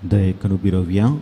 Daí quando birovian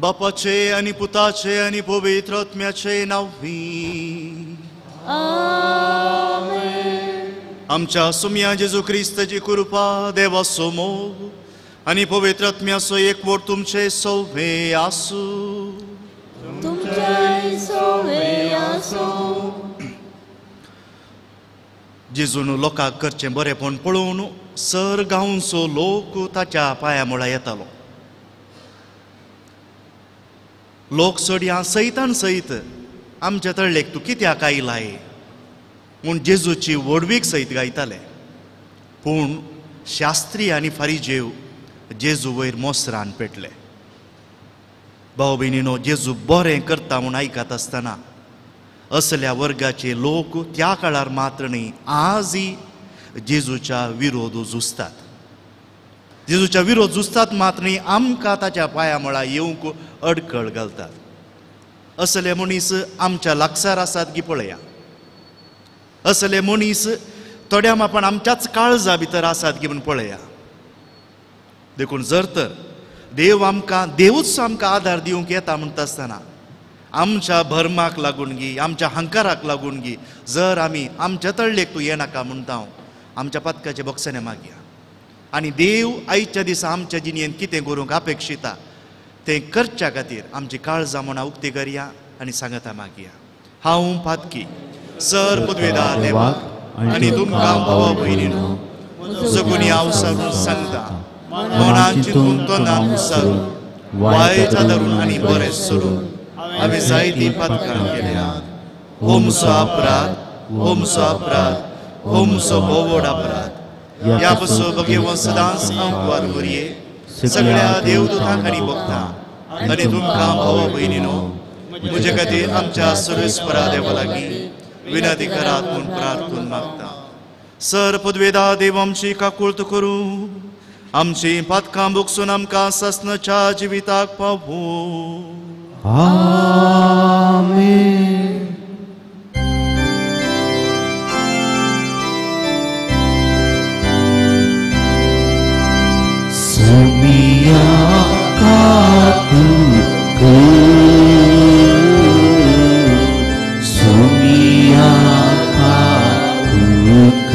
बापाचे आणि पुताचे आणि पवित्र आत्म्याचे नावी आमेन. आमच्या सुम्या जेजू ख्रिस्ताची कृपा देवाचो मोग आणि पवित्र आत्म्याचो एकवट तुमचे सौवे आसू. जेजून लोकांक करचें बरेपण पळोवन सर गांवचो लोक ताच्या पांया मुळा येतालो. लोक सोड्या सैतान सयत आमच्या तळलेक तूं कित्याक आयलाय म्हूण जेजूची वडवीक सयत गायताले. पूण शास्त्री आनी फारिजेव जेजू वयर मोसरान पेटले. भाव भयणीनो, जेजू बरें करता म्हूण आयकत आसतना असल्या वर्गाचे लोक त्या काळार मात्र न्ही आजय जेजूच्या विरोध झुजतात. जेजूच्या विरोध झुजतात मात्र न्ही आमकां ताच्या पांया मळा येवंक अडखळ घालतात. असले मनीस आमच्या लागसार आसात की पळया. असले मनीस थोड्या मापान आमच्याच काळजा भितर आसात की म्हूण पळया. देखून जर तर देवूच आमकां आदार दिवंक येता म्हणटा आसतना आमच्या भरमाक लागून गी, आमच्या हंकाराक लागून गी, जर आमी आमच्या तळलेक तूं येनाका म्हणटा हांव आमच्या पदकाचे बक्षणे मागया. आनी देव आयच्या दिसा आमच्या जिणेंत कितें करूंक अपेक्षिता तें करच्या खातीर आमची काळजां म्हणा उक्ती करया आनी सांगता मागया. हांव पातकी सर पदवेदार देवाक आनी तुमकां भावा भयणीनो सगुनी हांव सांगता, मनान चिंतून तोंडान विचारून वायट धरून आनी बरें सोडून हांवें जायतीं पातकां केल्यात. होमचो अपराध, होमचो अपराध, होमचो बोवड अपराध. ह्या पासून भगेवन सदांच अंकवाद करये सगळ्या देवदूतांक आनी भक्तांक आनी तुमकां भावा भयणीनो म्हजे खातीर आमच्या सर्वेस्परा देवा लागीं विनंती करात म्हूण प्रार्थून मागता. सर पदवेदार देव आमची काकुळट करूं, आमची पातकां भोगसून आमकां ससनाच्या जिविताक पावूं. आमेन. सुमिया काकुळट, सुमिया काकुळट,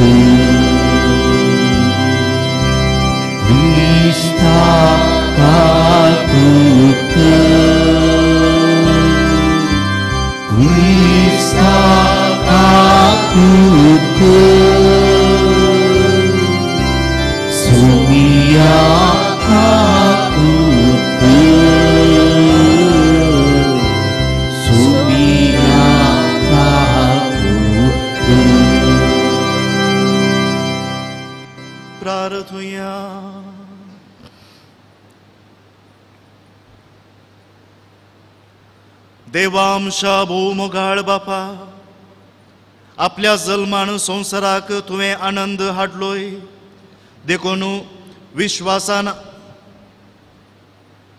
क्रिस्ता काकुळट, क्रिस्ता काकुळट, सुमिया काकुळट, सुमिया काकुळट. प्रार्थूया. देवा आमच्या भोवमोगाळ बापा, आपल्या जल्मान संवसाराक तुवें आनंद हाडलोय देखून विश्वासान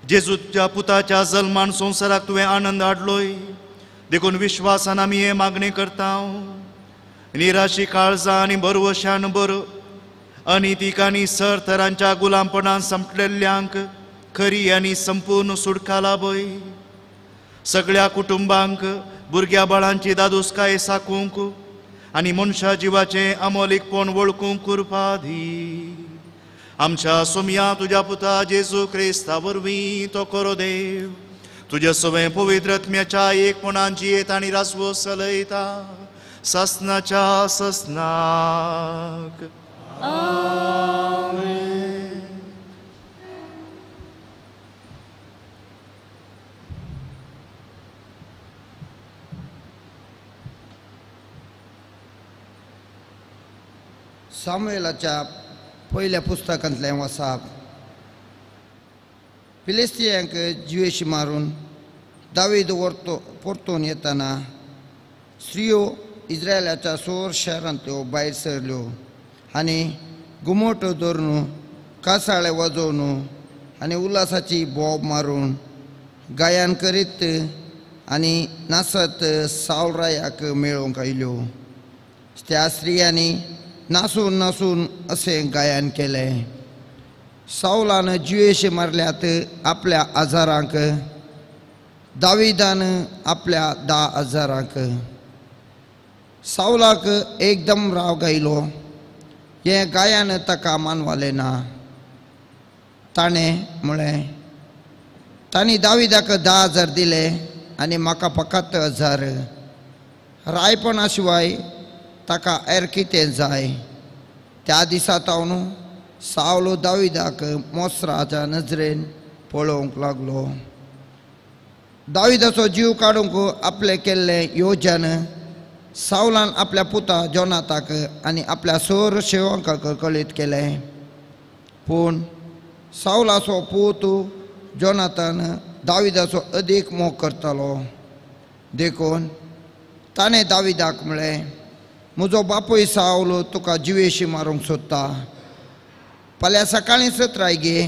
जेजूच्या पुताच्या जल्मान संवसाराक तुवें आनंद हाडलोय देखून विश्वासान आमी हे मागणी करता निराशी काळजां आनी बरवशान बर अनितीक आनी सरतरांच्या गुलामपणान संपलेल्यांक खरी आनी संपूर्ण सुटका लाभय सगळ्या कुटुंबांक भुरग्या बाळांची दादोसकाय साकूंक आनी मनशा जिवाचें अमोलीकपण वळखूंक कृपा दी आमच्या सोम्या तुज्या पुता जेजू क्रिस्ता वरवीं तो खरो देव तुजे सवें पवित्र आत्म्याच्या एकपणान जियेत आनी रासवो चलयता ससनाच्या ससनाक आमेन. सामुएलाच्या पहिल्या पुस्तकांतलें वाचप. फिलिस्तियांक जिवेशी मारून दावीद परतून येताना स्त्रियो इस्रायलाच्या सोर शहरांतल्यो भायर सरल्यो आनी घुमट धरून कासाळे वाजोवन आनी उल्हासाची बोब मारून गायन करीत आनी नाचत सावरायाक मेळोवंक आयल्यो. त्या स्त्रियांनी नासून नासून असें गायन केलें. सावलान जिवेशी मारल्यात आपल्या आजारांक दाविदान आपल्या 10,000 सावलाक एकदम राग आयलो. हे गायन ताका मानवालें ना. ताणें म्हळें तांणी दाविदाक 10,000 दिले आनी म्हाका फकत 1,000. रायपणा शिवाय ताका हेर कितें जाय. त्या दिसा तावन सावलो दाविदाक मोसराच्या नजरेन पळोवंक लागलो. दाविदाचो जीव काडूंक आपले केल्लें योजन सावलान आपल्या पुता जोनाताक आनी आपल्या सोर सेवकांक कळीत केलें. पूण सावलाचो पूत जोनातान दाविदाचो अदीक मोग करतालो देखून ताणें दाविदाक म्हळें म्हजो बापूय सावलो तुका जिवेशी मारूंक सोदता. फाल्यां सकाळीं सत्राय गे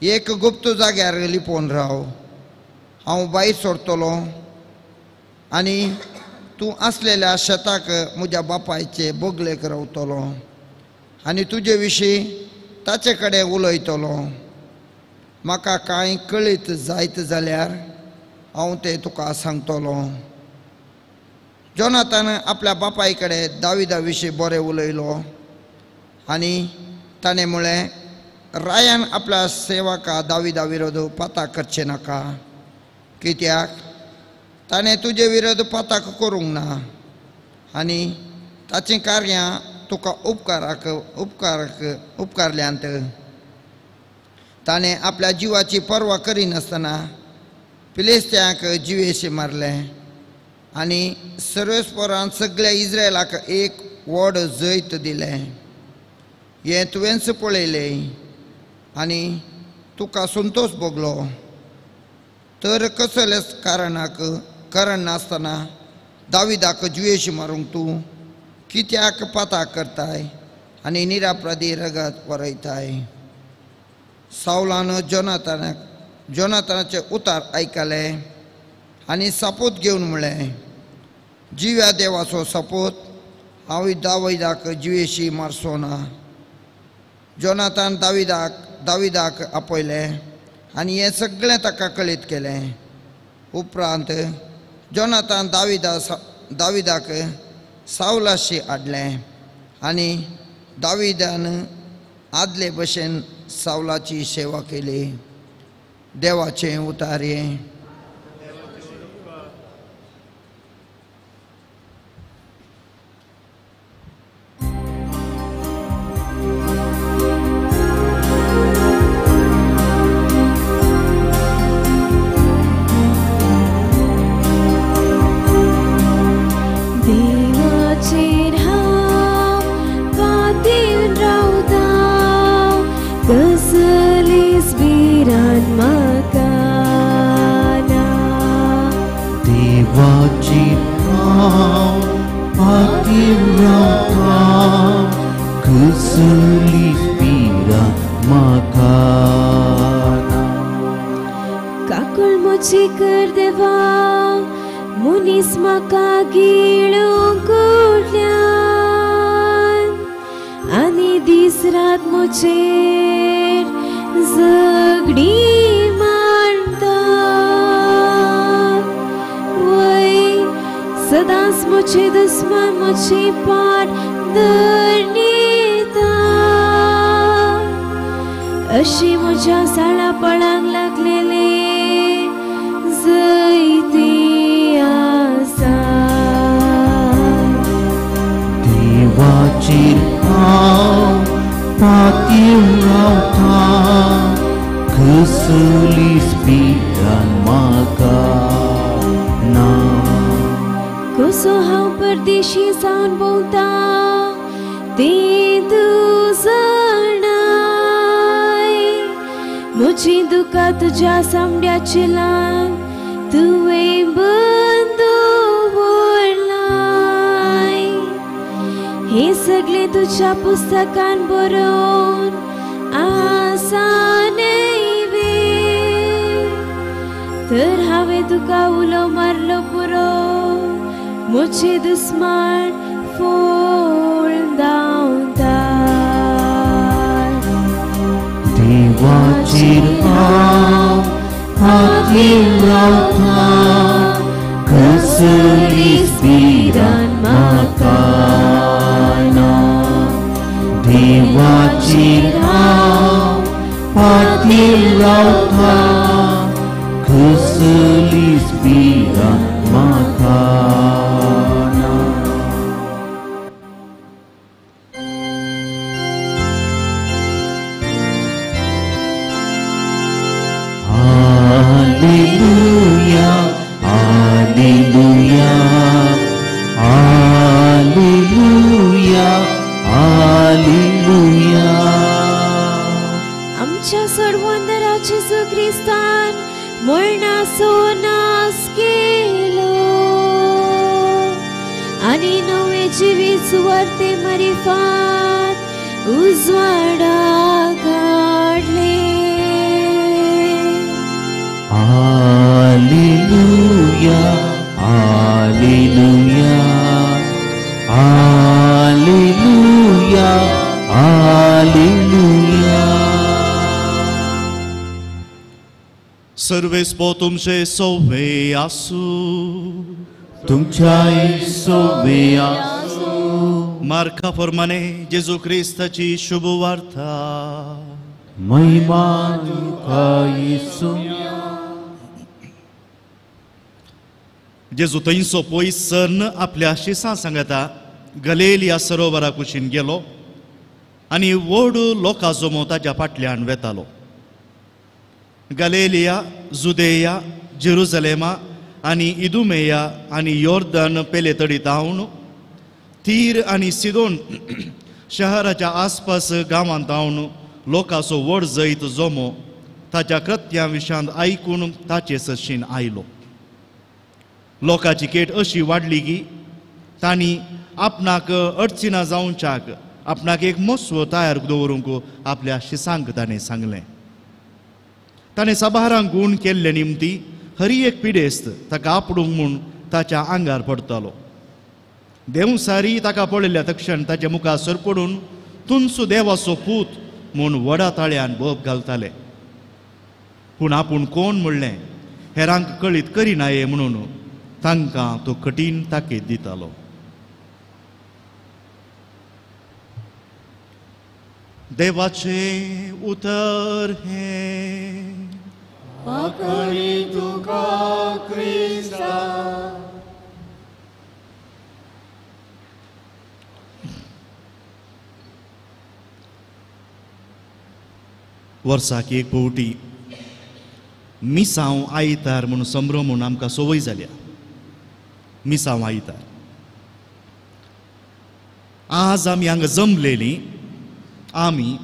एक गुप्त जाग्यार लिपोवन राव. हांव भायर सरतलो आनी तूं आसलेल्या शेताक म्हज्या बापायचे बोगलेक रावतलो आनी तुजे विशीं ताचे कडेन उलयतलो. म्हाका कांय कळीत जायत जाल्यार हांव तें तुका सांगतलो. जोनातान आपल्या बापाय कडेन दाविदा विशीं बरें उलयलो आनी ताणें म्हळें रायान आपल्या सेवका दाविदा विरोध पाताक करचें नाका कित्याक ताणें तुजे विरोध पाताक करूंक ना आनी ताचीं कार्यां तुका उपकारल्यांत. ताणें आपल्या जिवाची पर्वा करिनासतना फिलिस्त्यांक जिवेशी मारलें आनी सर्वेस्परान सगळ्या इस्रायलाक एक व्हड जैत दिलें. हें तुवेंच पळयलें आनी तुका संतोश भोगलो. तर कसलेच कारण नासतना दाविदाक जिवेशी मारूंक तूं कित्याक पाताक करताय आनी निरापराधी रगत वरयताय. सावलान जोनातानाचे उतार आयकलें आनी सपूत घेवन म्हळें जिव्या देवाचो सपूत हांव दाविदाक जिवेशी मारचो ना. जोनातान दाविदाक आपयलें आनी हें सगळें ताका कळीत केलें. उपरांत जोनातान दाविदाक सावलाशी हाडलें आनी दाविदान आदले भशेन सावलाची सेवा केली. देवाचें उतार हें. कसलीच बिरान म्हाका रावता कसली पिरा म्हाका काकूळ मोची कर देवा मुनीस म्हाका गिळूंक उडल्यान आनी दीस रात मोचेर झगडी मांडटा वय सदांच मोचे दुस्मान मोची पाट धरनीता अशी म्हज्या साळा पळांक लागलेले जैती आसा देवाचेर हांव पातीव रावता कसलीच पिरा म्हाका ना कसो हांव परदेशी जावन भोंवता तें तूं जाणाय म्हजी दुकां तुज्या सामड्याची ल्हान तुवें बंदू व्हरलाय हे सगळे तुज्या पुस्तकान बरोवन आसा नैवे तर हांवें तुका उलो मारलो पुरो म्हजे दुस्मान फोड दावतात देवाचेर हांव पातीव रावता कसलीच पिरा म्हाका ना देवाचेर हांव पातीव रावता कसलीच पिरा म्हाका ना Alleluia, Alleluia, Alleluia, Alleluia. आमच्या सोडवंदराचे जेजू क्रिस्तान मरणाचो नाश केलो आनी नवे जिवीत सुवार्ते मारिफात उजवाडाक हाडले Alleluia, Alleluia, Alleluia, Alleluia. सर्वेस्पो तुमचे सोवे आसू तुमच्याय सोबे आसू मार्का प्रमाणे जेजू क्रिस्ताची शुभ वार्ता महिमा तुका येसू जेजू थंयचो पयसन आपल्या शिसां सांगता गलेलिया सरोवरा कुशीन गेलो आनी व्हड लोकां जमो ताच्या फाटल्यान वेतालो गलेलिया जुदेया जेरुसलेमा आनी इदुमेया आनी योर्दान पेलेतडी तावन तीर आनी सिदोन शहराच्या आसपास गांवांत तावन लोकांचो व्हड जैत जमो ताच्या कृत्यां विशांत आयकून ताचे सशीन आयलो लोकांची केट अशी वाडली की तांणी आपणाक अडचणा जावच्याक आपणाक एक मस्व तयार दवरूंक आपल्या शिसांक ताणें सांगलें ताणें सभारांक गूण केल्ले निमती हरी एक पिडेस्त ताका आपडूंक म्हूण ताच्या आंगार पडतालो देवसारी ताका पळयल्या तक्षण ताच्या मुखार सरपडून तुमचो देवाचो पूत म्हूण व्हडा ताळ्यान बोब घालताले पूण आपूण कोण म्हणलें हेरांक कळीत करिनाये म्हणून तांकां तो कठीण ताकीद दितालो देवाचे उतर हे वर्साक एक फावटी मिसांव आयतार म्हणून संभ्रम म्हणून आमकां संवय जाल्या मिसांव आयतार आज आमी हांगा जमलेलीं आमी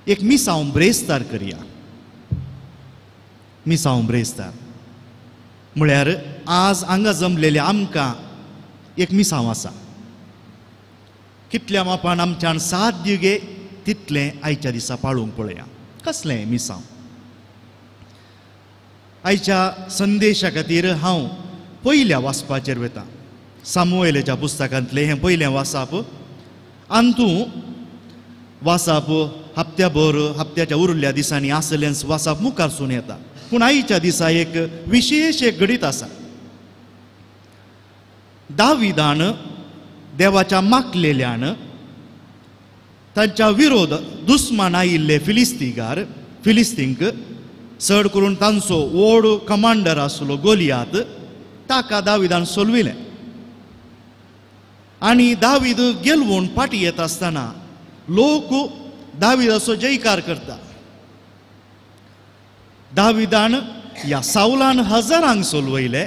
एक मिसांव ब्रेस्तार करया मिसांव ब्रेस्तार म्हळ्यार आज हांगा जमलेले आमकां एक मिसांव आसा. कितल्या मापान आमच्यान साथ दिवगे तितलें आयच्या दिसा पाळूंक पळया. कसलें मिसांव? आयच्या संदेशा खातीर हांव पयल्या वाचपाचेर वता. सामुएलाच्या पुस्तकांतलें हें पयलें वाचप. अंतू वाचप हप्त्याच्या उरल्या दिसांनी आसलें वाचप मुखारसून येता. पूण आयच्या दिसा एक विशेश एक घडीत आसा. दाविदान देवाच्या मागलेल्यान तांच्या विरोध दुस्मान आयिल्ले फिलिस्तींक चड करून तांचो व्हड कमांडर आसलो गोलियात ताका दाविदान सोलविलें. आनी दावीद गेलवून फाटी येत आसतना लोक दाविदाचो जयकार करता. दाविदान ह्या सावलान 1000 सोलवयले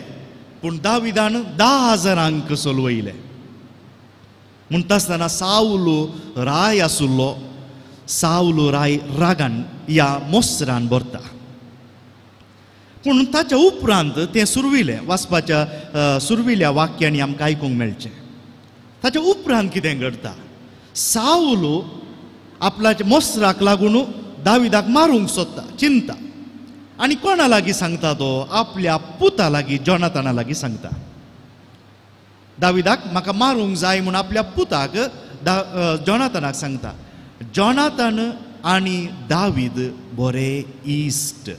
पूण दाविदान 10,000 सोलवयले. म्हणटा आसतना सावलो राय आसुल्लो. सावलो राय रागान ह्या मोसरान भरता. पूण ताच्या उपरांत तें सुरविलें. वाचपाच्या सुरविल्ल्या वाक्यांनी आमकां आयकूंक मेळचें. ताच्या उपरांत कितें घडटा? सावलो आपल्या मोसराक लागून दाविदाक मारूंक सोदता, चिंता. आनी कोणा लागीं सांगता तो? आपल्या पुता लागीं जोनाताना लागीं सांगता. दाविदाक म्हाका मारूंक जाय म्हूण आपल्या पुताक जोनातानाक सांगता. जोनातान आनी दावीद बरे इश्ट.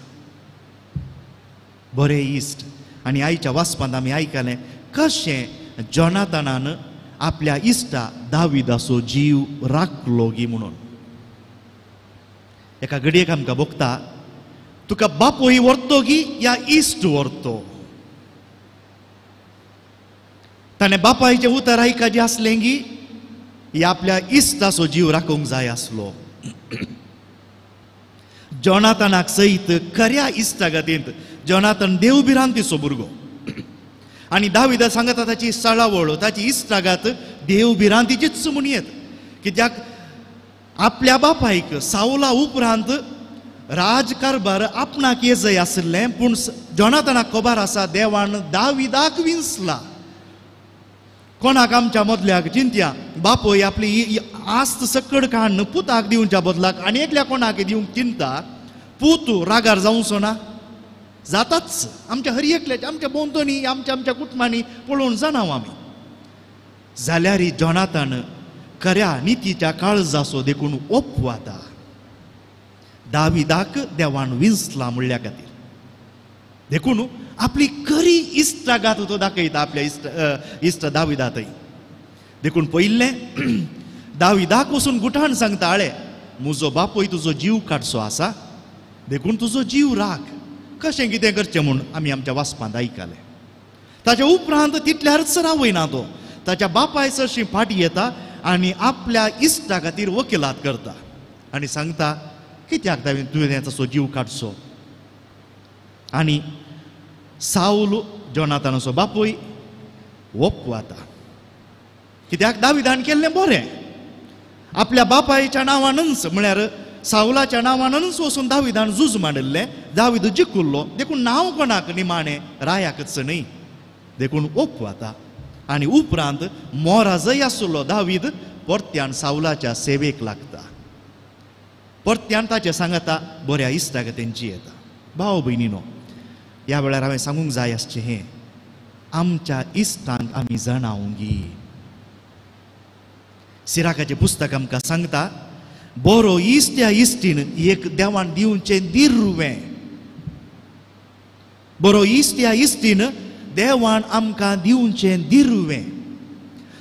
आनी आयच्या वाचपांत आमी आयकलें कशें जोनातानान आपल्या इश्टा दाविदाचो जीव राखलो गी म्हणून. एका घडयेक आमकां भोगता तुका बापोय व्हरतो गी या इश्ट व्हरतो. ताणें बापायचें उतर आयकाचें आसलें गी या आपल्या इश्टाचो जीव राखूंक जाय आसलो. जोनातानाक सयत खऱ्या इश्टा खातीर जोनातान देवभिरांतीचो भुरगो. आनी दाविदा सांगता ताची सळावळ ताची इश्टागात देवभिरांतीचीच म्हूण येत. कित्याक आपल्या बापायक सावला उपरांत राजकारभार आपणाक येजय आसलें पूण जोनातानाक खबर आसा देवान दाविदाक विंसला. कोणाक आमच्या मदल्याक चिंत्या बापोय आपली आस्त सकड काडून पुताक दिवच्या बदलाक आनी एकल्या कोणाक दिवंक चिंता. पूत रागार जावचो ना? जाताच. आमच्या हर एकल्याच्या आमच्या बोंतोनी आमच्या कुटुंबांनी पळोवन जाणाव आमी. जाल्यार जोनातान खऱ्या नितीच्या काळजाचो देखून ओपवाता. दाविदाक देवान विंसला म्हणल्या खातीर देखून आपली खरी इश्टागात तो दाखयता आपल्या इश्ट दाविदातय. देखून पयलें दाविदाक वचून गुठाण सांगता आळे म्हजो बापोय तुजो जीव काडचो आसा देखून तुजो जीव राख. कशें कितें करचें म्हूण आमी आमच्या वाचपांत आयकलें. ताच्या उपरांत तितल्यारच रावयना तो. ताच्या बापाय चडशी फाटी येता आनी आपल्या इश्टा खातीर वकिलात करता आनी सांगता कित्याक तुवें ताचो जीव काडचो. आनी सावल जोनातानाचो बापूय ओपवाता. कित्याक दाविदान केल्लें बरें. आपल्या बापायच्या नांवानच म्हळ्यार सावलाच्या नांवानच वचून दाविदान झूज मांडिल्लें. दावीद जिखुल्लो देखून नांव कोणाक निमाणें रायाकच न्ही देखून ओपवाता. आनी उपरांत मोराजय आसलो दावीद परत्यान सावलाच्या सेवेक लागता. परत्यान ताचें सांगता बऱ्या इश्टा तेंची येता. भाव भयणीनो ह्या वेळार हांवें सांगूंक जाय आसचें हें आमच्या इश्टांक आमी जाणावंगी. सिराकाचें पुस्तक आमकां सांगता बरो इश्ट ह्या इश्टीन एक देवान दिवचें दिर्वें. बरो इश्ट ह्या इश्टीन देवान आमकां दिवचें दिर्वें.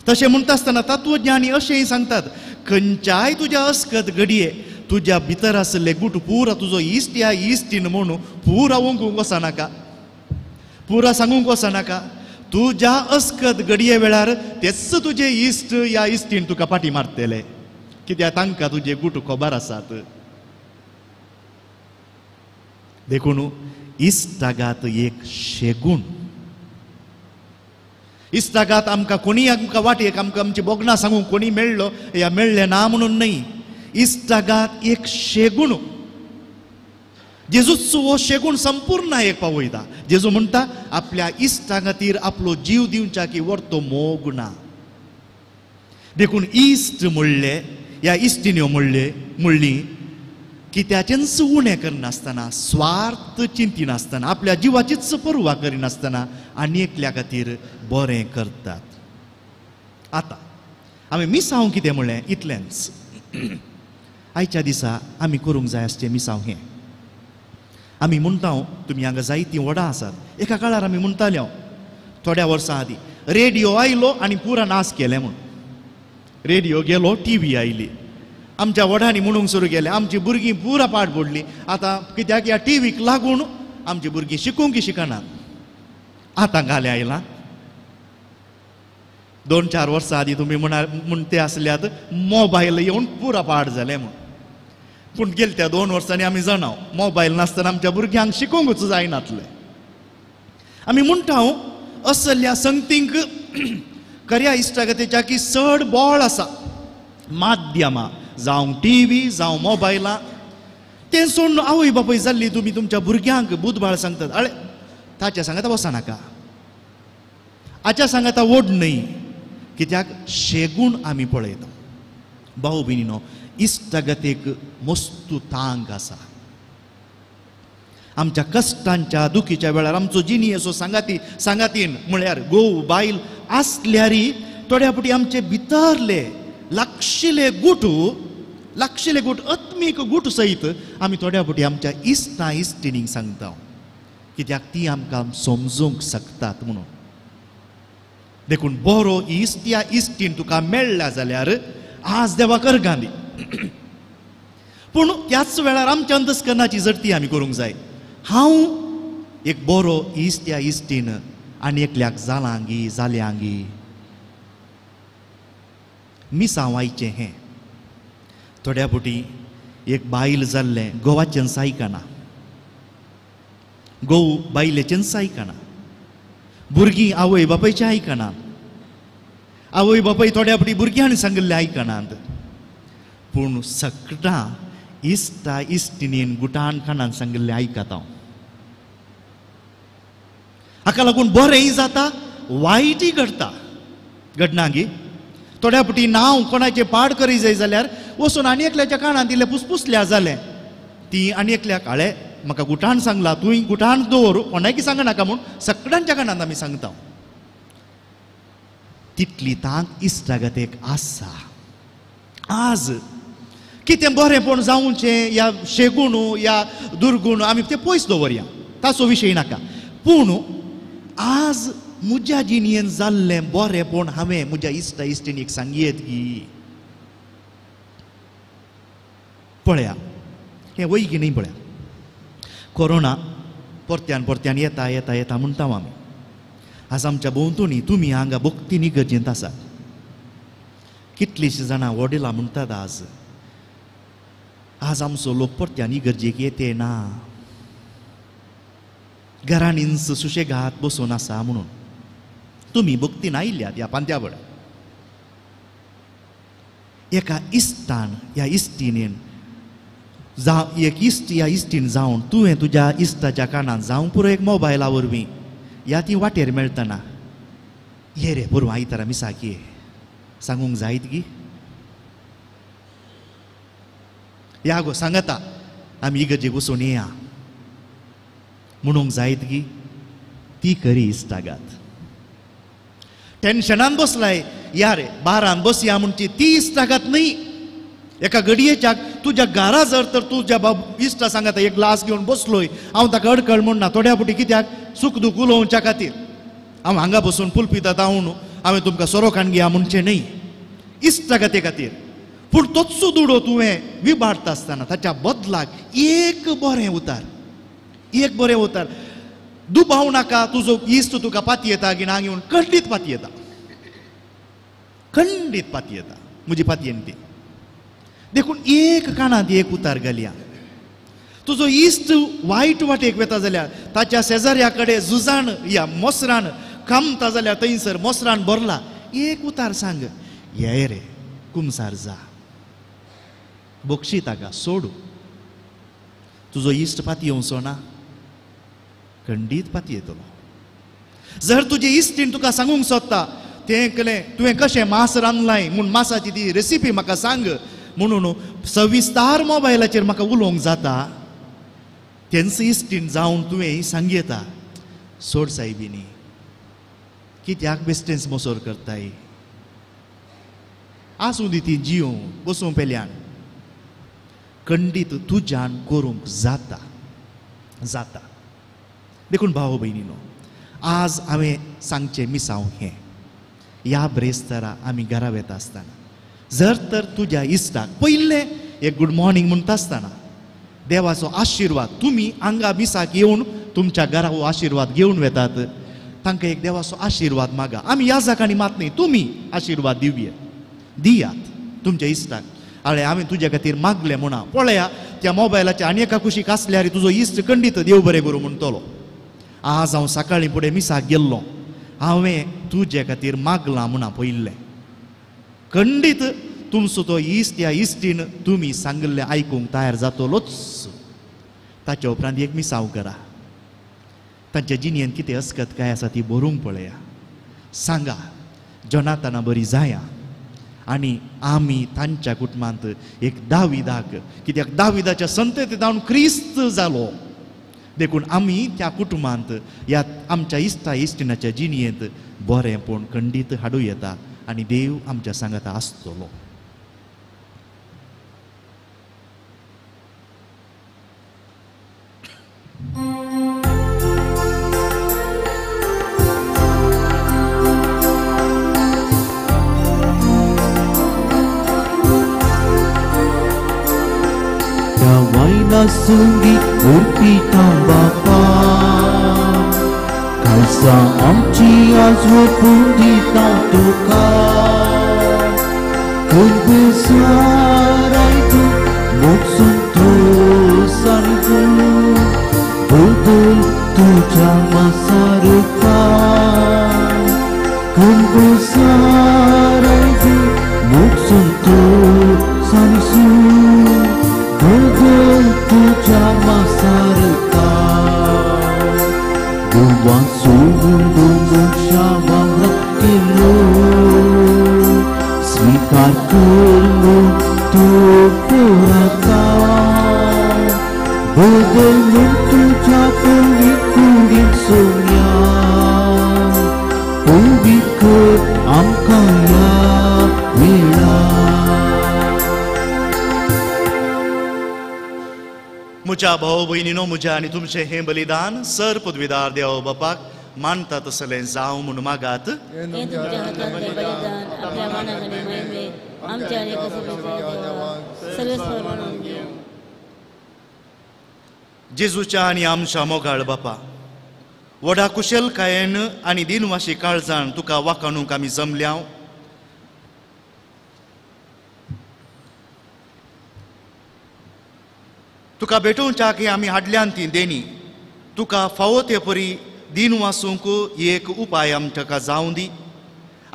तशें म्हणटा आसतना तत्वज्ञानी अशेंय सांगतात खंयच्याय तुज्या अस्कत घडये तुज्या भितर आसले गुट पुरा तुजो इश्ट ह्या इश्टीन म्हणून पुरा वंकूंक वचनाका, पुरा सांगूंक वचनाका. तुज्या अस्कत घडये वेळार तेच तुजे इश्ट ह्या इश्टीन तुका पाटी मारतले कित्याक तांकां तुजे गुट खबर आसात. देखून इश्टागात एक शेगूण. इश्टागात आमकां कोणी आमकां वाटेक आमकां आमची बोगणां सांगूंक कोणी मेळ्ळो या मेळ्ळें ना म्हणून न्ही. इश्टागात एक शेगूण. जेजूचो हो शेगूण संपूर्ण एक पावयता. जेजू म्हणटा आपल्या इश्टा खातीर आपलो जीव दिवच्या की व्हरतो मोग ना. देखून इश्ट म्हणले ह्या इश्टिन्यो म्हणली की त्याचेंच उणें करनासतना, स्वार्थ चिंतिनासतना, आपल्या जिवाचीच पर्वा करिनासतना आनी एकल्या खातीर बरें करतात. आतां हांवें मिसांव कितें म्हणलें इतलेंच. आयच्या दिसा आमी करूंक जाय आसचें मिसांव हें. आमी म्हणटा तुमी हांगा जायतीं वडां आसात. एका काळार आमी म्हणटाले थोड्या वर्सां आदीं रेडिओ आयलो आनी पुरा नाच केले म्हूण. रेडिओ गेलो, टीव्ही आयली, आमच्या वडांनी म्हणूंक सुरू केलें. आमचीं भुरगीं पुरा पाट पडलीं. आतां कित्याक ह्या टीव्हीक लागून आमचीं भुरगीं शिकूंक शिकनात. आतां घाले आयलां. 2-4 वर्सां आदीं तुमी म्हणटे आसल्यात मोबायल येवन पुरा पाट जाले म्हूण. पूण गेल्या त्या 2 वर्सांनी आमी जाणाव मोबायल नासतना आमच्या भुरग्यांक शिकूंकूच जायनातलें. आमी म्हणटा असल्या संगतींक खऱ्या इश्टागतीच्या की चड बळ आसा. माध्यमां जावं टीव्ही जावं मोबायलां तें सोडून आवय बापूय जाल्ली तुमी तुमच्या भुरग्यांक बुधबाळ सांगतात अळे ताच्या सांगाता वचनाका, हाच्या सांगाता ओड न्हय. कित्याक शेगूण आमी पळयता. भाऊ भयणीनो, इश्टागतेक मस्तू तांक आसा. आमच्या कश्टांच्या दुखीच्या वेळार आमचो जिनी असो सांगातीन म्हळ्यार घोव बायल आसल्यारी थोड्या फावटी आमचे भितरले लागशिले गुट आत्मीक गुट सयत आमी थोड्या फावटी आमच्या इश्टा इश्टिणींक सांगता कित्याक ती आमकां समजूंक शकतात म्हणून. देखून बरो इश्ट्या इश्टीण तुका मेळ्ळा जाल्यार आज देवा करगांदी. पूण त्याच वेळार आमच्या अंतस्करणाची जडती आमी करूंक जाय. हांव एक बरो इश्ट्या इश्टीण आनी एकल्याक जालांगी जाल्यांगी. मिसांव आयचें हें. थोड्या फावटी एक बायल जाल्लें घोवाचें सायकना, घोव बायलेचें सायकना, भुरगीं आवय बापायचें आयकना, आवय बापाय थोड्या फावटी भुरग्यांनी सांगिल्लें आयकनात. पूण सगळां इश्टा इश्टिणीन गुटान खाणान सांगिल्लें आयकता हांव. हाका लागून बरेंय जाता वायटय घडटा. घडना गी. थोड्या फावटी नांव कोणाचें पाड करी जाय जाल्यार वचून आनी एकल्याच्या कानान दिलें पुसपुसल्या जालें. ती आनी एकल्याक आळे म्हाका गुटान सांगला, तुवें गुटान दवर, कोणायकी सांगनाका म्हूण सगळ्यांच्या कानान आमी सांगता. तितली तांक इश्टागतेक आसा. आज कितें बरेंपण जावचें या शेगूण या दुर्गूण आमी तें पयस दवरया, ताचो विशय नाका. पूण आज म्हज्या जिणेन जाल्लें बरेंपण हांवें म्हज्या इश्टा इश्टिणीक सांगयेत गी. पळया हें वैगी न्ही. पळया कोरोना परत्यान येता येता येता म्हणटा आमी. आज आमच्या भोंवतणी तुमी हांगा भक्तीन इगर्जेंत आसात. कितलींशीं जाणां वडिलां म्हणटात आज आमचो लोक परत्यान इगर्जेक येते ना, घरान इंच सुशेगाद बसून आसा म्हणून. तुमी भक्तीन आयल्यात ह्या पांत्या वेळार. एका इश्टान ह्या इश्टिणेन एक इश्ट ह्या इश्टीन जावन तुवें तुज्या इश्टाच्या कानान जावं पुरो एक मोबायला वरवीं ह्या ती वाटेर मेळटना ये रे पुरवा आयतारा मिसाक ये सांगूंक जायत गी. या गो सांगता आमी इगर्जेक वचून येया म्हणूंक जायत गी. ती खरी इश्टागत. टेन्शनान बसलाय या रे बारान बसया म्हणची ती इश्टागत न्ही. एका घडयेच्या तुज्या घरा जर तर तुज्या इश्टा सांगता एक ग्लास घेवन बसलोय, हांव ताका अडकळ म्हणना. थोड्या फावटी कित्याक सुख दूख उलोवच्या खातीर हांव हांगा बसून फुलपितात हांवें तुमकां सोरोखान घेया म्हणचें न्हय, इश्टागते खातीर. पूण तोचो दुडो तुवें विबाडटा आसतना ताच्या बदलाक एक बरें उतार दुबाव नाका. तुजो इश्ट तुका पाती येता गिना घेवन खंडीत पाती येता म्हजी पातयेन ती. देखून एक कानात एक उतार घालया. तुजो इश्ट वायट वाटेक वता जाल्यार ताच्या शेजाऱ्या कडेन झुजान या मोसरान कामता जाल्यार थंयसर मोसरान भरला एक उतार सांग, ये रे कुमसार जा, बक्षी ताका सोडू. तुजो इश्ट पाती येवचो ना खंडीत पाती येतलो जर तुजे इश्टीन तुका सांगूंक सोदता तें केलें तुवें कशें मास रांदलाय म्हूण मासाची ती रेसिपी म्हाका सांग म्हणून सविस्तार मोबायलाचेर म्हाका उलोवंक जाता तेंच इश्टीन जावन तुवें सांग येता सोड सायबीनी कित्याक बेस्टेंस मोसोर करताय आसूं दी ती जियो बसूं पेल्यान खंडीत तुज्यान करूंक जाता जाता देखून भाव भयणीनो आज हांवें सांगचें मिसांव हें ह्या ब्रेस्तारा आमी घरा वेता आसतना जर तर तुज्या इश्टाक पयलें एक गुड मॉर्निंग म्हणटा आसतना देवाचो आशिर्वाद तुमी हांगा मिसाक येवन तुमच्या घरा हो आशिर्वाद घेवन वेतात तांकां एक देवाचो आशिर्वाद मागा आमी ह्या जागांनी मात न्ही तुमी आशिर्वाद दियात तुमच्या इश्टाक आळे हांवें तुज्या खातीर मागलें म्हणा पळया त्या मोबायलाच्या आनी एका कुशीक आसल्यार तुजो इश्ट खंडीत देव बरें करूं म्हणटलो आज हांव सकाळीं फुडें मिसाक गेल्लो हांवें तुजे खातीर मागलां म्हणा पयलें खंडीत तुमचो तो इश्ट या इश्टीन तुमी सांगल्लें आयकूंक तयार जातलोच ताच्या उपरांत एक मिसांव करा तांच्या जिणेंत कितें अस्कत काय आसा ती बरोवंक पळया सांगा जोनाताना बरी जाया आनी आमी तांच्या कुटुंबांत एक दाविदाक कित्याक दाविदाच्या संततींत जावन क्रिस्त जालो देखून आमी त्या कुटुंबांत ह्या आमच्या इश्टा इश्टिनाच्या जिणेंत बरेंपण खंडीत हाडूं येता आनी देव आमच्या सांगाता आसतलो Sungi urpita bapa Kalsa amci azwa pundita tuka Kebesar itu Moksun terusan itu Betul tujuan masa depan Kebesar itu Moksun terusan itu Betul tujuan masa depan Dua sumber syabang rakilu Svikar kelu tupuratau Betul tujuan pengikutin sunyang Ubikut angkaya wilayah म्हज्या भाव भयणीनो म्हज्या आनी तुमचें हें बलिदान sir पदवीदार देव बापाक मानता तसलें जावं म्हूण मागात जेजूच्या आनी आमच्या मोगाळ बापा व्हडा कुशलकायेन आनी दिनवाशी काळजान तुका वाखाणूंक आमी जमल्या तुका भेटोवच्याक आमी हाडल्यान ती देणी तुका फावो ते परी दिन वासूंक एक उपाय आमकां जावं दी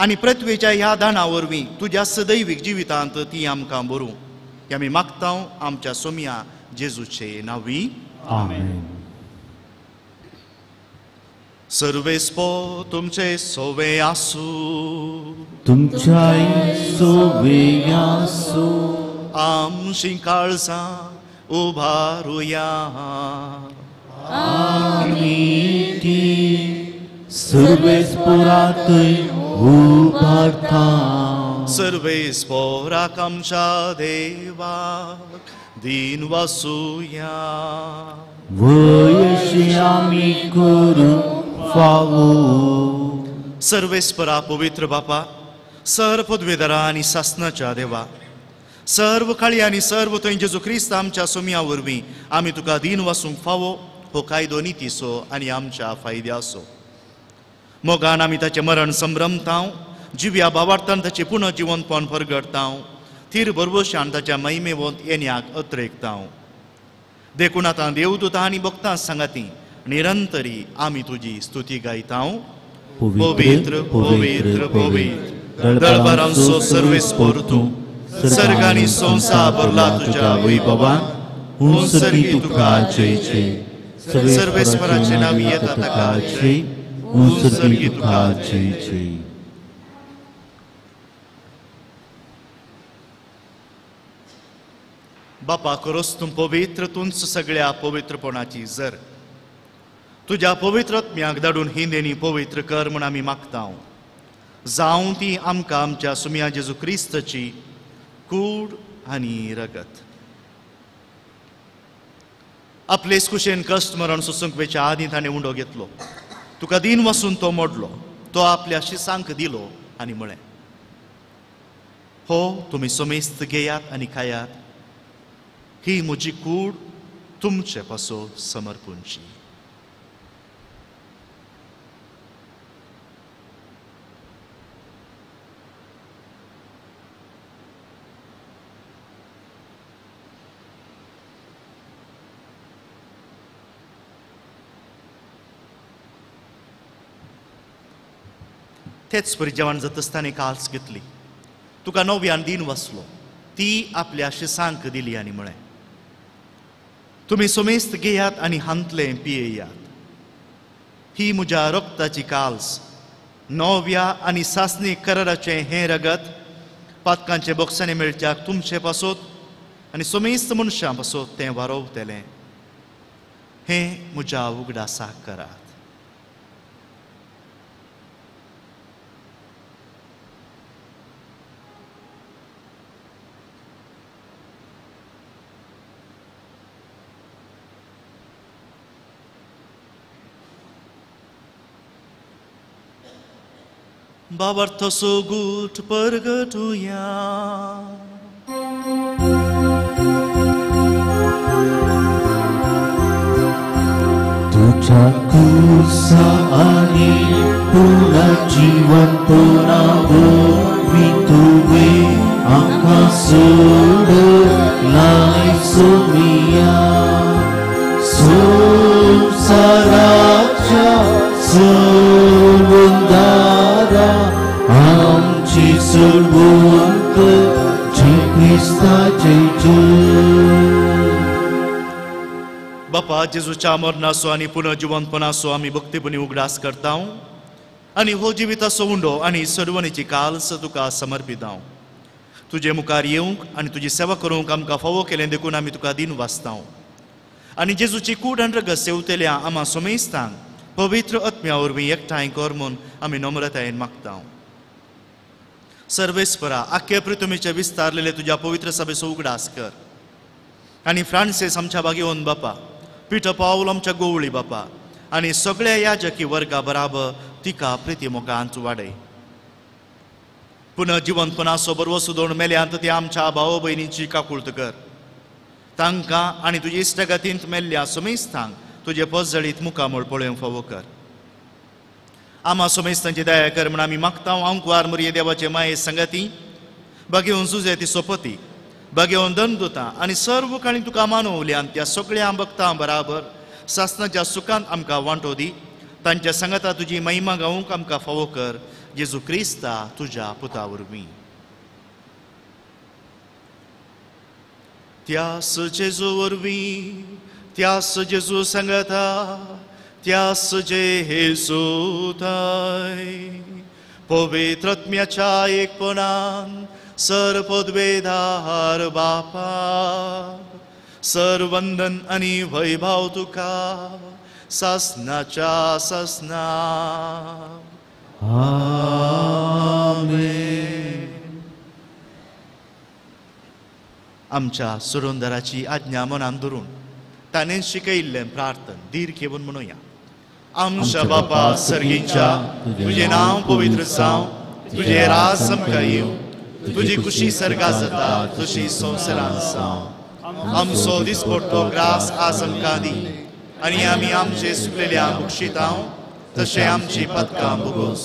आनी पृथ्वेच्या ह्या दाना वरवीं तुज्या सदैवीक जिवितांत ती आमकां बरूं हें आमी मागता आमच्या सोम्या जेजूचे नांवी आमेन सर्वेस्पो तुमचे सोवे आसूं तुमच्या सोवे आसूं आमची काळजां उभारुया आमी सर्वेस्परातय उबारता सर्वेस्पराक आमच्या देवाक दिन वासुया वयशी आमी करूंक फावो सर्वेस्परा पवित्र बापा सर्व पदवीधरा आनी सासनाच्या देवा सर्व काळी आनी सर्व थंय जेजू क्रिस्त आमच्या सोम्या वरवीं आमी तुका दिन वासूंक फावो हो कायदो नितीसो आनी आमच्या फायद्याचो मोगान आमी ताचें मरण संभ्रमता जिव्या भावार्थान ताचें पुनर्जिवंतपण परगडता थीर बरोबरशान ताच्या महिमेवंत येण्याक अत्रेकता देखून आतां देवदूतां आनी भक्तां सांगाती निरंतरी आमी तुजी स्तुती गायता पवित्र पवित्र पवित्र दळबारांचो सर्वेस्पोर तूं सर्गांनी संवसार भरला तुज्या वैभवान उंसरी तुका जय जय सर्वेस्वराचे नाव येता ताका जय उंसरी तुका जय जय बापा करोस तूं पवित्र तूंच सगळ्या पवित्रपणाची जर तुझ्या पवित्र आत्म्याक धाडून ही देणी पवित्र कर म्हूण आमी मागता जावं ती आमकां आमच्या सुम्या जेजू क्रिस्ताची कूड आनी रगत आपलेच कुशेन कश्ट मरण सोसूंक वेच्या आदीं ताणें उंडो घेतलो तुका दिन वसून तो मोडलो तो आपल्या शिसांक दिलो आनी म्हळें हो तुमी सोमेस्त घेयात आनी खायात ही म्हजी कूड तुमचे पासो समर्पूंची तेच परी जेवण जाता आसतना काल्स घेतली तुका नव्यान दिन वसलो ती आपल्या शिसांक दिली आनी म्हळें तुमी सोमेस्त घेयात आनी हांतले पियेयात ही म्हज्या रक्ताची काल्स नव्या आनी सासणी कराराचे हें रगत पातकांचे बॉक्सांनी मेळच्याक तुमचे पासोत आनी सोमेस्त मनशां पासोत तें वारोवतलें हें म्हज्या उगडासाक करात Babarta so gut pergatuya तुझ्या कुसानी पुन्हा जीवन पुरावो मी तुवे आका सोड लाई सोमिया संसाराच्या सोबंदारा आमची सोडवंत जय ख्रिस्ता जय जय बापा जेजूच्या मरणाचो आनी पुनर्जिवंतपणाचो आमी भक्तीपणी उगडास करता आनी हो जिविताचो उंडो आनी सर्वणीची काल्स तुका समर्पिता तुजे मुखार येवंक आनी तुजी सेवा करूंक आमकां फावो केलें देखून आमी तुका दिन वाचता आनी जेजूची कूड आनी रगत सेवतल्या आम्हा सोमेस्तांक पवित्र आत्म्या वरवीं एकठांय कर म्हूण आमी नम्रतायेन मागता सर्वेस्परा आख्खे पृथ्वीचे विस्तारलेले तुज्या पवित्र सभेचो उगडास कर आनी फ्रांसीस आमच्या बागेवन बापा पिटर पाऊल आमच्या गोवळी बापा आनी सगळ्या याजकी वर्गा बराबर तिका प्रिती मोगांत वाडय पुनर्जिवंतपणाचो बरवो सुदोवन मेल्यांत त्या आमच्या भाव भयणींची काकुळट कर तांकां आनी तुजे इश्टगतींत मेल्ल्या सोमेस्तांक तुजे पसजळीत मुखामळ पळोवंक फावो कर आम्हा सोमेस्तांची दया कर म्हूण आमी मागता अंकुवार मरये देवाचे माये संगती बागेवन सुजे ती सोपती बागेवन दंदुतां आनी सर्व काळी तुका मानवल्यान त्या सगळ्या भक्तां बराबर सासणाच्या सुखांत आमकां वांटो दी तांच्या संगता तुजी महिमा गावूंक आमकां फावो कर जेजू क्रिस्ता तुज्या पुता वरवीं त्यास जेजू वरवीं त्यास जेजू संगता त्यास जे हेसूताय पवित्र आत्म्याच्या एकपणान सर्वपदवेधार बापा सर्वंदन आनी वैभव तुका सासनाच्या सासना आमेन आमच्या सुरोंदराची आज्ञा मनान धरून ताणें शिकयिल्लें प्रार्थन धीर घेवन म्हणुया आमच्या बापा सर्गीच्या तुझे नांव पवित्र जावं तुझे राज आमकां येवं तुझी खुशी सर्गात जाता तुझी संवसारांत जावं आमचो दिसपट्टो ग्रास आज आमकां दी आनी आमी आमचे सुकलेल्यांक बक्षिता तशें आमची पदकां भोगोस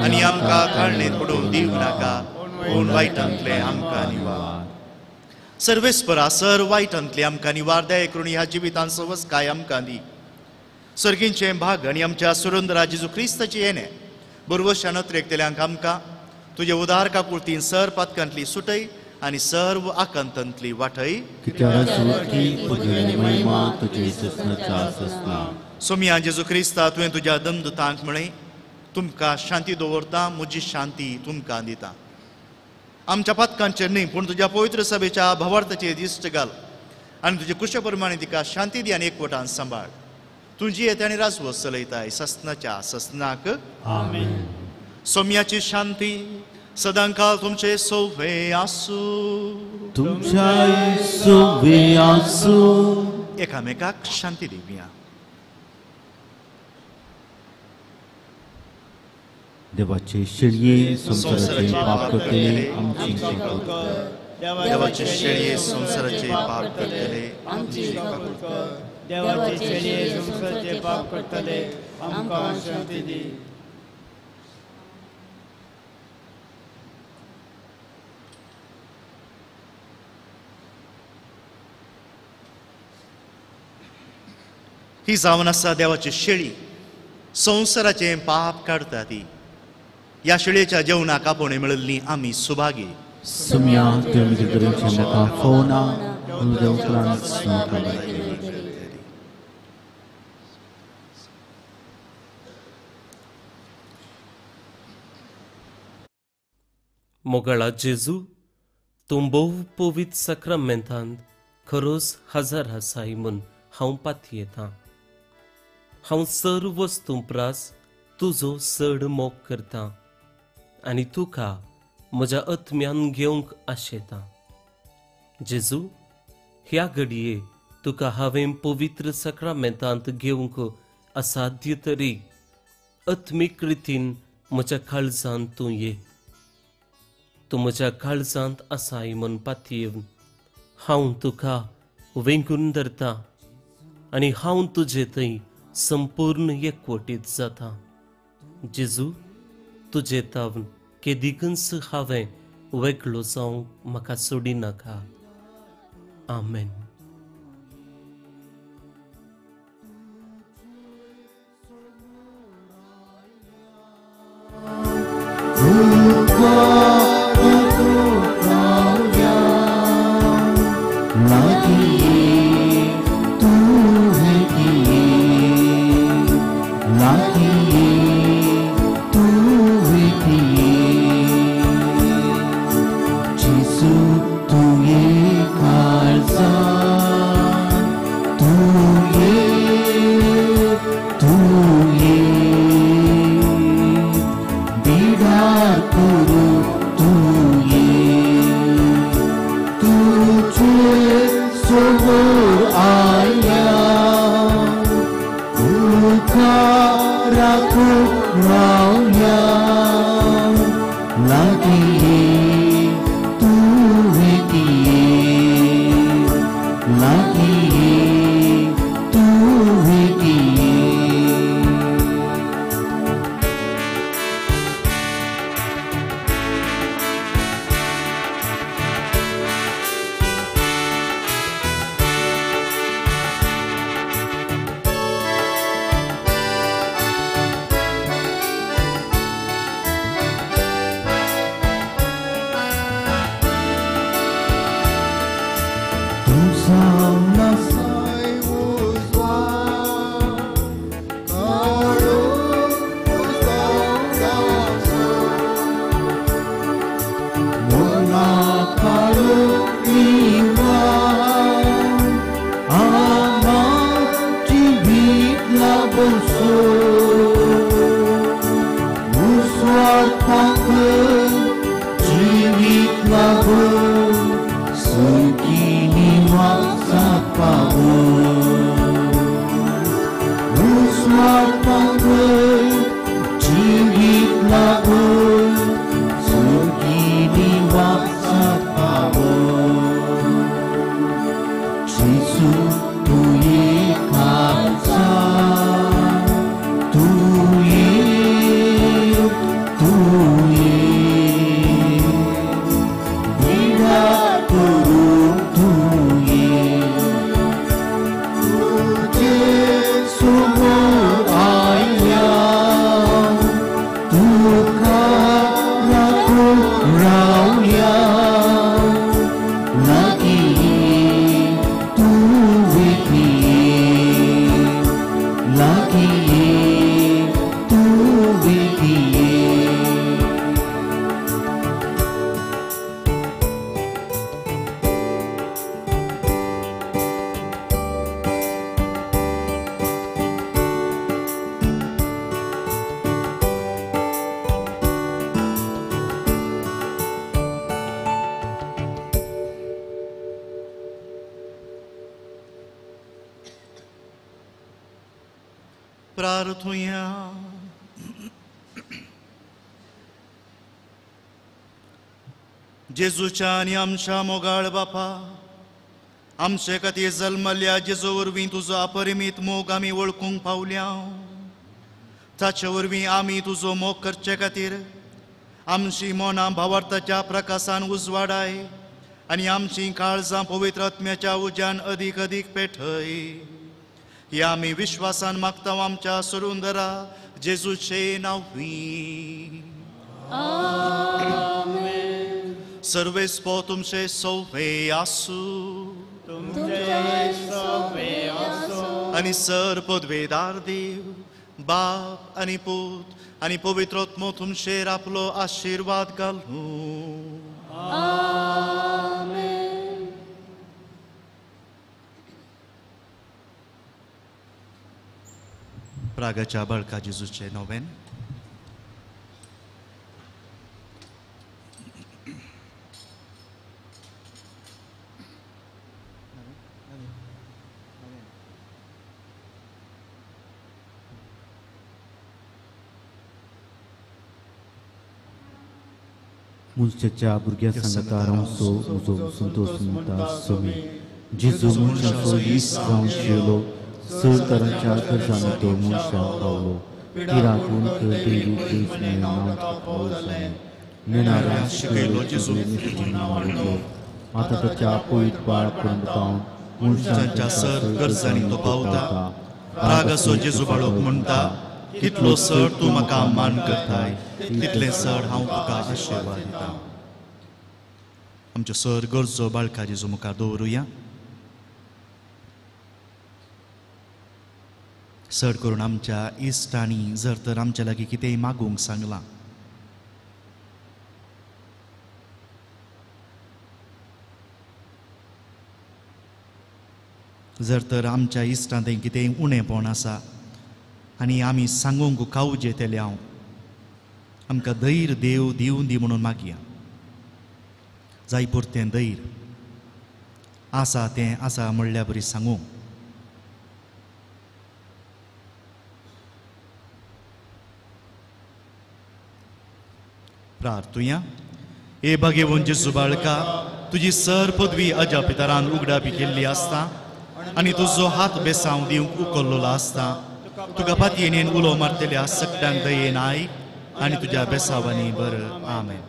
आनी आमकां काळणेंत पडूंक दिवं नाका पूण वायटांतले आमकां निवार सर्वेस्परा सर वायटांतले आमकां निवार दया करून ह्या जिवितांत सवस काय आमकां दी सर्गींचे भाग आनी आमच्या सुरंदरा जेजू क्रिस्ताची येणे बरोवशान त्रेकतेल्यांक आमकां तुजे उदार काकुळतीन सर पातकांतली सुटय आणि सर्व आकांतांतली वाटय कित्याक सुटी तुजी महिमा तुजे सस्नाच्या ससना सोम्या जेजू क्रिस्ता तुवें तुज्या दमदुतांक म्हळें तुमकां शांती दवरता म्हजी शांती तुमकां दिता. आमच्या पथकांचेर न्ही पूण तुज्या पवित्र सभेच्या भवार्थाचेर दिश्ट घाल आनी तुजे कुशे प्रमाणे तिका शांती दी आनी एकवटान सांबाळ. तुजी येते आनी राजवट चलयताय ससनाच्या ससनाक आमेन. सोम्याची शांती सदांकाळ तुमचे सोवे आसूं. तुमच्या सोवे आसूं. एकामेकाक शांती दिवया. देवाचे शेळये संसाराचे पाप करतले आमची देवाचे शेळये संसाराचे पाप करतले आमची देवाचे शेळये संसाराचे पाप करतले आमकां शांती दी. ही जावन आसा देवाची शेळी संसाराचे पाप काडटा ती. ह्या शेळयेच्या जेवणाक आपोवणे मेळिल्ली आमी सुभागी. सम्या तुमचे करूंचे म्हाका फोना देवत्रान मोगळा जेजू तूं भोव पवित्र सक्रामेंतांत खरोच हजर आसाय म्हूण हांव पातयेतां. हांव सर्व वस्तू प्रास तुजो चड मोग करतां आनी तुका म्हज्या आत्म्यान घेवंक आशेतां. जेजू ह्या घडये तुका हांवें पवित्र सक्रामेंतांत घेवंक असाध्य तरी आत्मीक रितीन म्हज्या काळजांत तूं ये. तूं म्हज्या काळजांत आसाय म्हूण पातयेवन हांव तुका वेंगून धरतां आनी हांव तुजे थंय संपूर्ण एकवटीत जाता. जेजू तुजे तावन केदिकच हांवें वेगळो जावंक म्हाका सोडिनाका. आमेन. Tuye sumo aya प्रार्थुया. जेजूच्या आनी आमच्या मोगाळ बापा, आमचे खातीर जल्मल्या जेजू वरवीं तुजो अपरिमीत मोग आमी वळखूंक पावल्या. ताचे वरवीं आमी तुजो मोग करचे खातीर आमची मोना भावार्थाच्या प्रकाशान उजवाडाय आनी आमची काळजां पवित्र आत्म्याच्या उज्यान अदीक अदीक पेठय. हे आमी विश्वासान मागता आमच्या सुरुंदरा जेजूचे नांवी. सर्वेस्पो तुमचे सौवे आसूं आनी सर पदवेदार देव बाप आनी पूत आनी पवित्रोत्मो तुमचेर आपलो आशिर्वाद घालूं. प्रागाच्या बाळका जेजूचे नोवेन. मुंजच्या भुरग्या सांगता रावसो म्हजो संतोष म्हणटा सोमी. जेजू मनशाचो वीस जावन शेलो स तरांच्या गरजांनी तो मनशाक पावलो. तिराकून देवी क्रिस्त मेळना नेणाऱ्या शिकयलो जेजू मारलो. आतां ताच्या पवित्र बाळ पर्यंत पावन मनशांच्या सर गरजांनी तो पावता. रागासो जेजू बाळोक म्हणटा, कितलो सर तूं म्हाका मान करताय तितले सर हांव तुका आशिर्वाद दिता. आमच्यो सर गरजो बाळका जेजू मुखार दवरुया. चड करून आमच्या इश्टांनी जर तर आमच्या लागीं कितेंय मागूंक सांगलां, जर तर आमच्या इश्टांत कितेंय उणेपण आसा आनी आमी सांगूंक कावजे तेले हांव आमकां धैर्य देव दिवूं दी म्हणून मागया. जाय पुरतें धैर्य आसा तें आसा म्हणल्या बरी सांगूं. प्रार्थुया. हे भगेवन जेजू बाळका, तुजी सर पदवी अजा पितरान उगडापी केल्ली आसता आनी तुजो हात बेसांव दिवंक उखल्लो आसता. तुका पातयेन उलो मारतल्या सगळ्यांक दयेन आयक आनी तुज्या बेसावांनी बर. आमेन.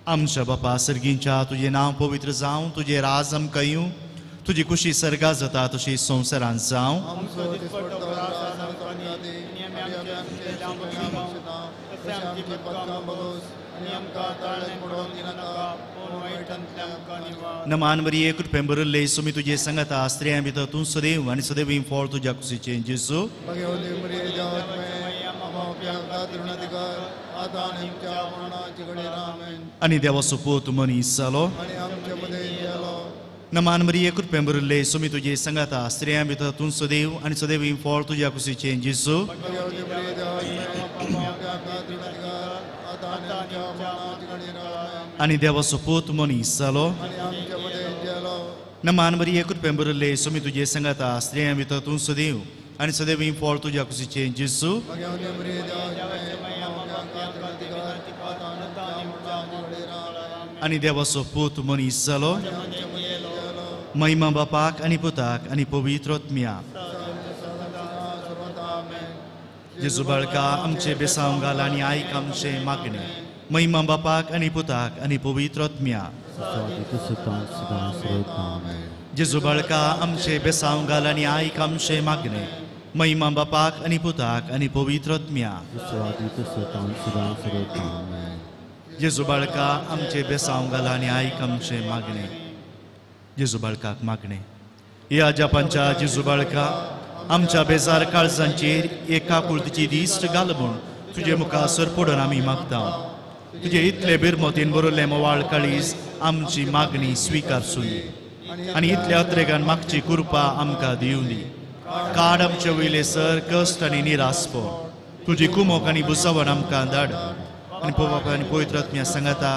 आमच्या बापा सर्गींच्या तुजें नांव पवित्र जावं, तुजें राज आमकां येवं, तुजी खुशी सर्गा जाता तशी संवसारांत जावं. नमान बरी एक रुपये बरले सुमी तुझे संगता स्त्रियां भितर तूं सदैव आनी सदैव फळ तुज्या कुशीचे जेजू. आनी देवाचो पूत मनीस जालो. नमान बरी एक रुपये बरले सुमी तुझे संगता स्त्रियां भितर तूं सदैव आनी सदैव फळ तुज्या कुशीचे जेजू. आनी देवाचो पूत मनीस जालो. नमान बरी एक रुपये बरले सुमी तुझे संगता स्त्रियां भितर तूं सदैव आनी सदैव फळ तुज्या कुशीचे जेजू. आनी देवाचो पूत मनीस जालो. महिमा बापाक आनी पुताक आनी पवित्र आत्म्याक. जेजू बाळका, आमचे बेसांव घाल आनी आयक आमचे मागणे. महिमा बापाक आनी पुताक आनी पवित्र आत्म्याक. जेजू बाळका, आमचे बेसांव घाल आनी आयक आमचे मागणे. महिमा बापाक आनी पुताक आनी पवित्र आत्म्याक. जेजू बाळका, आमचे बेसांव घाल आनी आयक आमचे मागणे. जेजू बाळकाक मागणे. ह्या जपांच्या जेजू बाळका, आमच्या बेजार काळजांचेर एका कुळतीची दिश्ट घाल म्हूण तुजे मुखासर पडून आमी मागता. तुजे इतले बिरमोतीन बरोल्ले मोवाळ काळीज आमची मागणी स्विकारसून आनी इतल्या अत्रेगान मागची कृपा आमकां दिवूं दी. काड आमचे वयले सर कश्ट आनी निरासपण. तुजी कुमोक आनी बुसावण आमकां धाड आनी बापा आनी पवित्र आत्म्या सांगता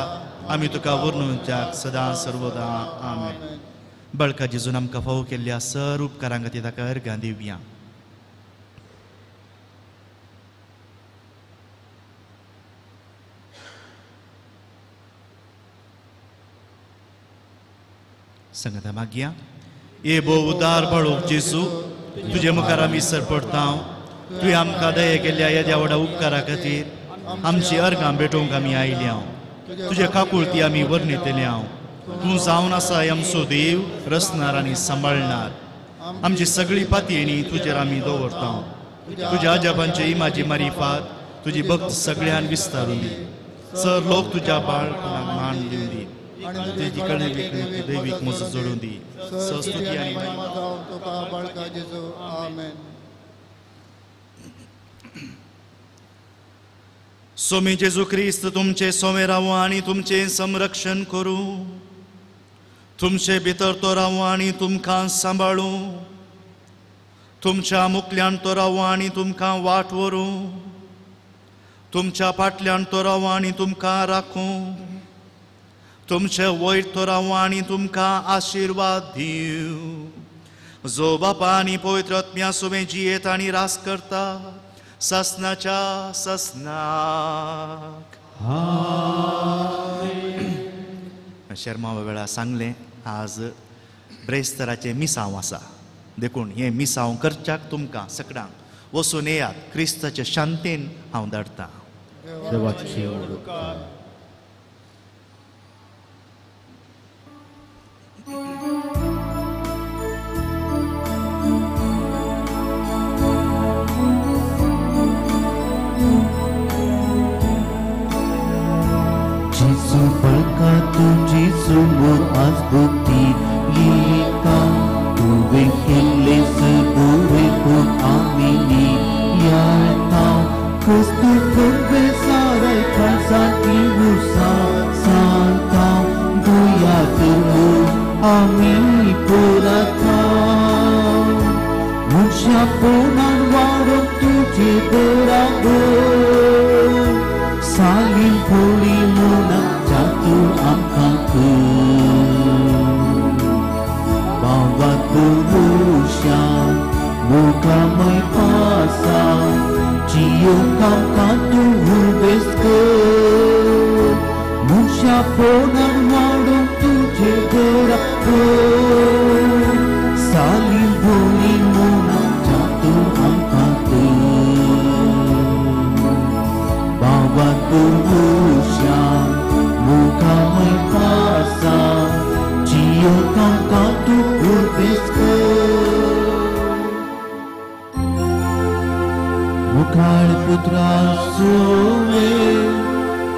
आमी तुका वर्णुंत्याक सदां सर्वदा. आमेन. बळका जेजून आमकां फावो केल्ल्या सर उपकारां खातीर ताका अर्गां दिवया. संगता मागया ये बो उदार बळोक जेजू तुझे मुखार आमी सरपडटा तुवें आमकां दये केल्ल्या ह्या व्हडा उपकारा खातीर आमची अर्गां भेटोवंक आमी आयल्या तुजे काकुळती आमी वर्णितल्या तूं जावन आसा आमचो देव रचणार आनी सांबाळणार आमची सगळी पातयेणी तुजेर आमी दवरता तुज्या अजापांचे इमाजी मारिफात तुजी भक्त सगळ्यान विस्तारून दी सर लोक तुज्या बाळपणाक मान दिवन दी तेजी कळणे विकणे दैवीक मोज जोडून दी संस्तुती आनी महिमा तुका बाळका जेजू आमेन. सोमी जेजू ख्रिस्त तुमचे सोमे रावो आनी तुमचे संरक्षण करू तुमचे भितर तो रावो आनी तुमकां सांबाळू तुमच्या मुखल्यान तो रावो आनी तुमकां वाट व्हरूं तुमच्या फाटल्यान तो रावो आनी तुमकां राखूं तुमचे वयर तो रावो आनी तुमकां आशिर्वाद दिवं जो बापा आनी पवित्र आत्म्या सोमे जियेत आनी रास करता ससनाच्या ससनाक. शर्मा वेळा सांगलें आज ब्रेस्तराचें मिसांव आसा देखून हें मिसांव करच्याक तुमकां सगळ्यांक वचून येयात क्रिस्ताचे शांतेन हांव धाडटां. देवाची जेजू बळका तुझी समोर आज भक्ती येता तुवें केल्ले सगळे कोण आमी नियाळटा क्रिस्तू कर्वे साराय खालसाटी उसा सांगता गोंयांत म्हूण आमी पोराता मनशा पोनान वाडोवंक तुजे बराबर सालीन भोळी मोनाक जातू आमकां बाबा तुळुशा मोगामय पासा जियोंक आमकां तूं उबेस कर मनशा पोनान वाडोवंक तुजे बराबर सालीन भोळी मोनाक जातू आमकां बाबा तुळुशा मोगामय पासा जियोंक आमकां तूं उबेस कर मुखार पुत्रा सोवे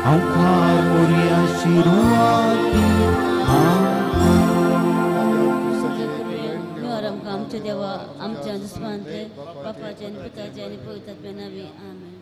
हांव खार मोरी आशिर्वादी आमच्या देवा आमच्या दुस्मानते बापाचे आणि पिताचे आणि पवित्रात्म्या नावे आमेन.